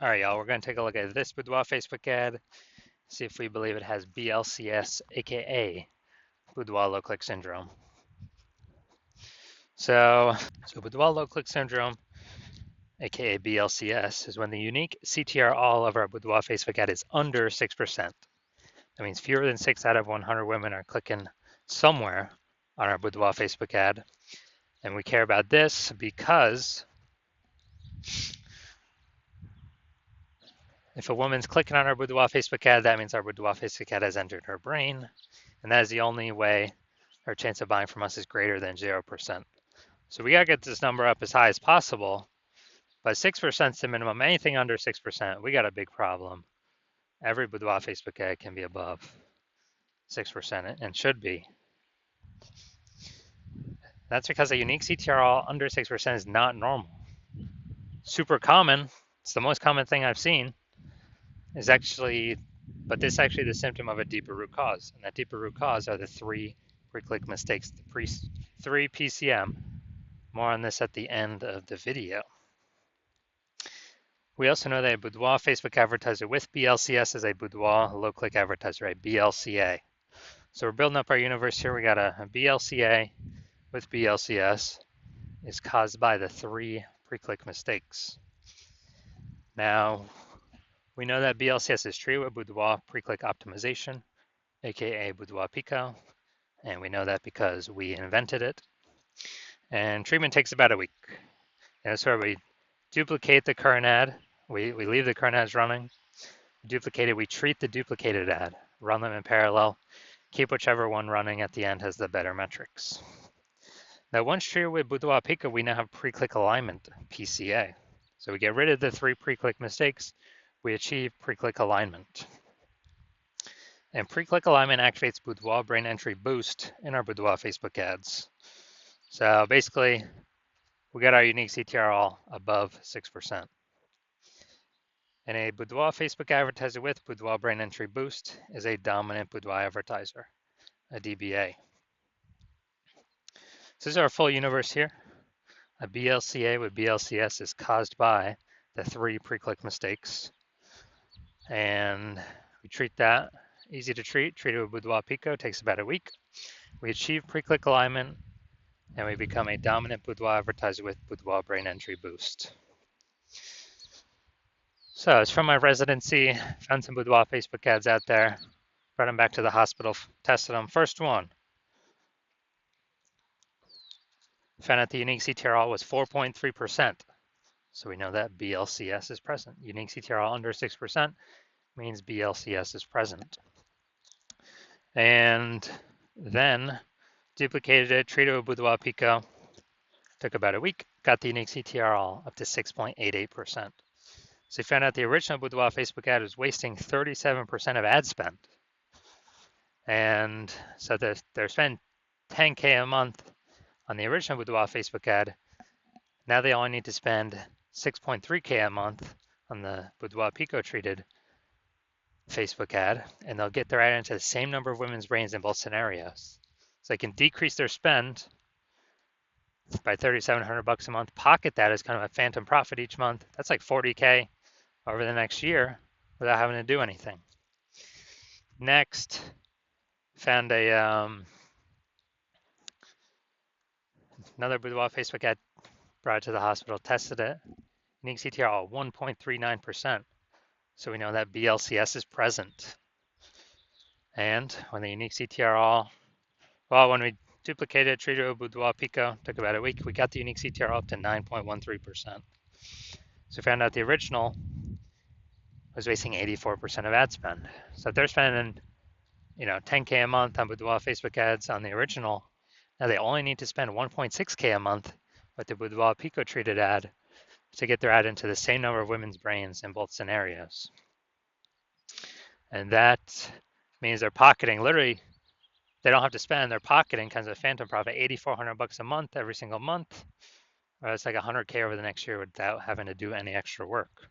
All right, y'all, we're going to take a look at this Boudoir Facebook ad, see if we believe it has BLCS, aka Boudoir low click syndrome. So Boudoir low click syndrome, aka BLCS, is when the unique CTR all of our Boudoir Facebook ad is under 6%. That means fewer than 6 out of 100 women are clicking somewhere on our Boudoir Facebook ad. And we care about this because if a woman's clicking on our Boudoir Facebook ad, that means our Boudoir Facebook ad has entered her brain. And that is the only way our chance of buying from us is greater than 0%. So we got to get this number up as high as possible, but 6% is the minimum. Anything under 6%, we got a big problem. Every Boudoir Facebook ad can be above 6% and should be. That's because a unique CTRL under 6% is not normal. Super common, it's the most common thing I've seen, is actually, but this is actually the symptom of a deeper root cause. And that deeper root cause are the 3 pre-click mistakes, the 3 PCM. More on this at the end of the video. We also know that a Boudoir Facebook advertiser with BLCS is a Boudoir low-click advertiser, a BLCA. So we're building up our universe here. We got a BLCA with BLCS is caused by the 3 pre-click mistakes. Now, we know that BLCS is treated with Boudoir pre-click optimization, aka Boudoir Pico, and we know that because we invented it. And treatment takes about a week. And that's where we duplicate the current ad. We leave the current ads running. Duplicate it. We treat the duplicated ad. Run them in parallel. Keep whichever one running at the end has the better metrics. Now, once treated with Boudoir Pico, we now have pre-click alignment, PCA. So we get rid of the 3 pre-click mistakes. We achieve pre-click alignment. And pre-click alignment activates Boudoir brain entry boost in our Boudoir Facebook ads. So basically, we got our unique CTR all above 6%. And a Boudoir Facebook advertiser with Boudoir brain entry boost is a dominant Boudoir advertiser, a DBA. So this is our full universe here. A BLCA with BLCS is caused by the 3 pre-click mistakes. And we treat that, easy to treat, treated with Boudoir Pico, takes about a week. We achieve pre-click alignment, and we become a dominant Boudoir advertiser with Boudoir brain entry boost. So it's from my residency, found some Boudoir Facebook ads out there, brought them back to the hospital, tested them. First one, found out the unique CTRL was 4.3%. So we know that BLCS is present. Unique CTRL under 6% means BLCS is present. And then duplicated it, treated with Boudoir Pico, took about a week, got the unique CTRL up to 6.88%. So we found out the original Boudoir Facebook ad was wasting 37% of ad spend. And so they're spending 10K a month on the original Boudoir Facebook ad. Now they only need to spend 6.3K a month on the Boudoir Pico treated Facebook ad, and they'll get their ad into the same number of women's brains in both scenarios. So they can decrease their spend by $3,700 a month, pocket that as kind of a phantom profit each month. That's like 40K over the next year without having to do anything. Next, found another Boudoir Facebook ad, brought it to the hospital, tested it. Unique CTR 1.39%. So we know that BLCS is present. And when the unique CTR when we duplicated, treated with Boudoir Pico, took about a week, we got the unique CTR up to 9.13%. So we found out the original was wasting 84% of ad spend. So if they're spending, 10K a month on Boudoir Facebook ads on the original, now they only need to spend 1.6K a month with the Boudoir Pico treated ad to get their ad into the same number of women's brains in both scenarios. And that means they're pocketing, literally, they don't have to spend, they're pocketing kind of a phantom profit, $8,400 a month every single month, or it's like 100K over the next year without having to do any extra work.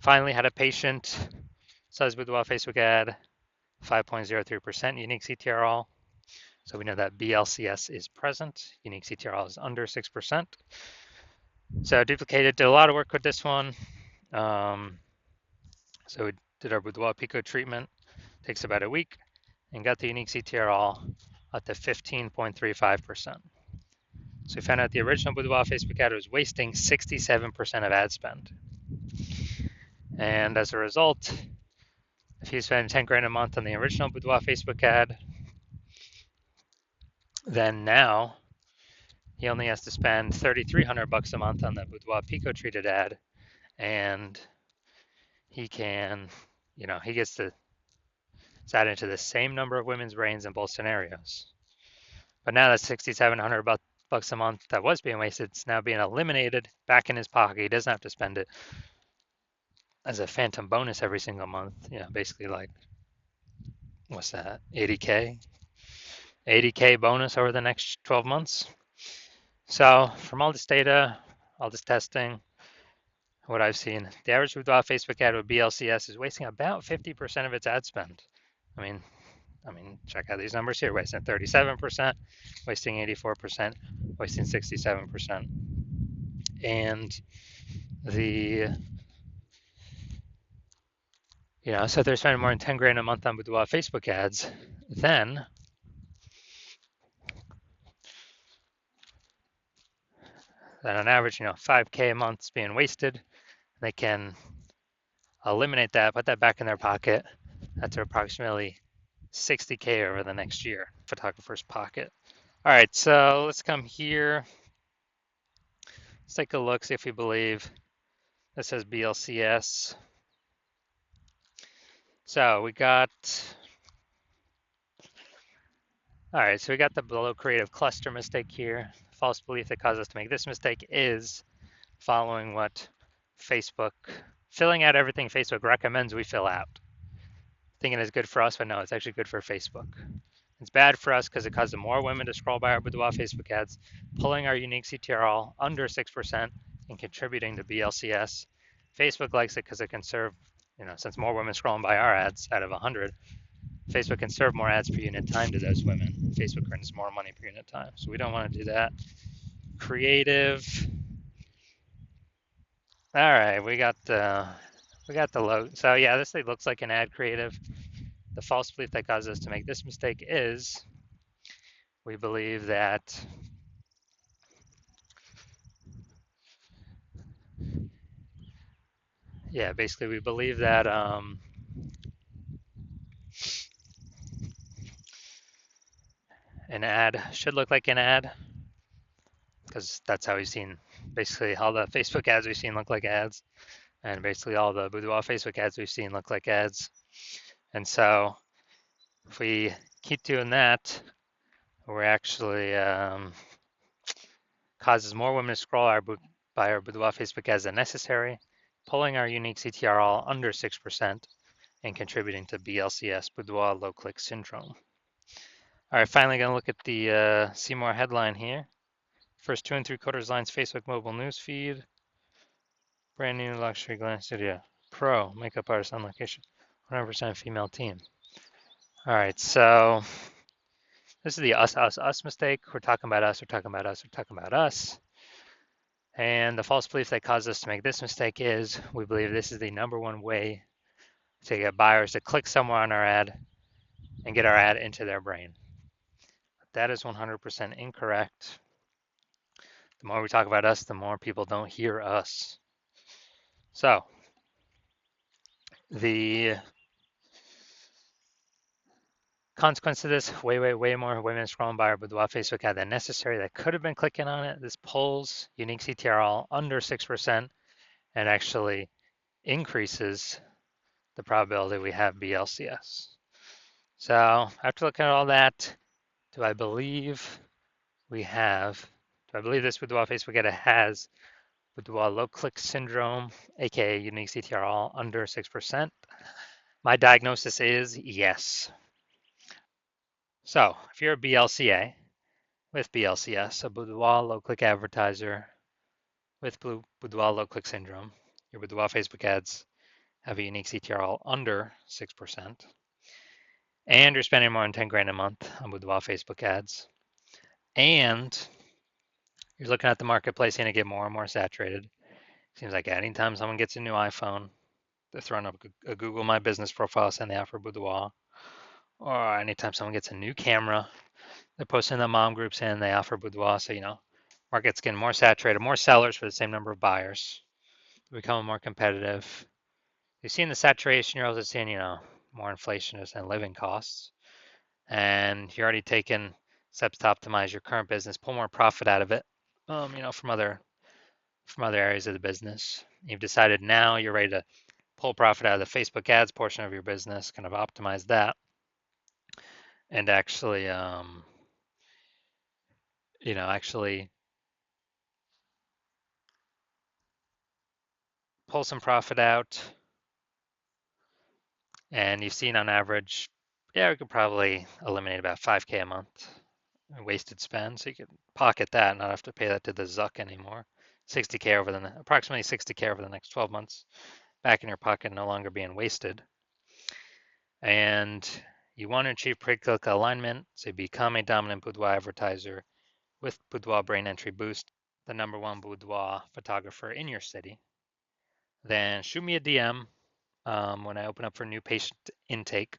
Finally, had a patient, says Boudoir Facebook ad, 5.03% unique CTRL. So we know that BLCS is present. Unique CTRL is under 6%. So duplicated, did a lot of work with this one. So we did our Boudoir Pico treatment, takes about a week, and got the unique CTR all up to 15.35%. So we found out the original Boudoir Facebook ad was wasting 67% of ad spend. And as a result, if he spent 10 grand a month on the original Boudoir Facebook ad, then now he only has to spend 3,300 bucks a month on the Boudoir Pico treated ad, and he can, he gets to add into the same number of women's brains in both scenarios. But now that 6,700 bucks a month that was being wasted, it's now being eliminated back in his pocket. He doesn't have to spend it as a phantom bonus every single month. Basically like, what's that, 80K? 80K bonus over the next 12 months. So from all this data, all this testing, what I've seen, the average Boudoir Facebook ad with BLCS is wasting about 50% of its ad spend. I mean, check out these numbers here: wasting 37%, wasting 84%, wasting 67%, and so if they're spending more than 10 grand a month on Boudoir Facebook ads, then on average, 5K a month is being wasted. They can eliminate that, put that back in their pocket. That's approximately 60K over the next year, photographer's pocket. All right, so let's come here. Let's take a look, see if we believe this says BLCS. So we got, all right, so we got the below creative cluster mistake here. False belief that caused us to make this mistake is following what Facebook, filling out everything Facebook recommends we fill out. Thinking it's good for us, but no, it's actually good for Facebook. It's bad for us because it causes more women to scroll by our Boudoir Facebook ads, pulling our unique CTRL under 6% and contributing to BLCS. Facebook likes it because it can serve, since more women scrolling by our ads out of 100, Facebook can serve more ads per unit time to those women. Facebook earns more money per unit time. So we don't want to do that. Creative. All right, we got the logo. So yeah, this thing looks like an ad creative. The false belief that caused us to make this mistake is we believe that basically we believe that an ad should look like an ad because that's how we've seen basically all the Facebook ads we've seen look like ads, and basically all the Boudoir Facebook ads we've seen look like ads. And so if we keep doing that, we're actually causes more women to scroll by our Boudoir Facebook ads than necessary, pulling our unique CTRL under 6% and contributing to BLCS, Boudoir low click syndrome. All right, finally gonna look at the see more headline here. First 2 3/4 lines Facebook mobile news feed. Brand new luxury glam studio. Pro makeup artist on location. 100% female team. All right, so this is the us mistake. We're talking about us, we're talking about us, we're talking about us. And the false belief that caused us to make this mistake is we believe this is the #1 way to get buyers to click somewhere on our ad and get our ad into their brain. That is 100% incorrect. The more we talk about us, the more people don't hear us. So the consequence of this, way more women scrolling by our Boudoir Facebook ad than necessary that could have been clicking on it. This pulls unique CTRL under 6% and actually increases the probability we have BLCS. So after looking at all that, do I believe this Boudoir Facebook ad has Boudoir low click syndrome, aka unique CTRL under 6%? My diagnosis is yes. So if you're a BLCA with BLCS, a Boudoir low click advertiser with Boudoir low click syndrome, your Boudoir Facebook ads have a unique CTRL under 6%, and you're spending more than 10 grand a month on Boudoir Facebook ads, and you're looking at the marketplace and it get more and more saturated, Seems like anytime someone gets a new iPhone, they're throwing up a Google My Business profile saying they offer Boudoir. Or anytime someone gets a new camera, they're posting in the mom group saying they offer Boudoir. So, market's getting more saturated, more sellers for the same number of buyers. They're becoming more competitive. You're seeing the saturation, you're also seeing, more inflation and living costs. And you're already taking steps to optimize your current business, pull more profit out of it, from other areas of the business. You've decided now you're ready to pull profit out of the Facebook ads portion of your business, kind of optimize that, and actually pull some profit out. And you've seen on average, yeah, we could probably eliminate about 5K a month in wasted spend. So you could pocket that, not have to pay that to the Zuck anymore. 60K approximately 60K over the next 12 months back in your pocket, no longer being wasted. And you want to achieve pre-click alignment, so you become a dominant boudoir advertiser with Boudoir Brain Entry Boost, the #1 boudoir photographer in your city. Then shoot me a DM when I open up for new patient intake.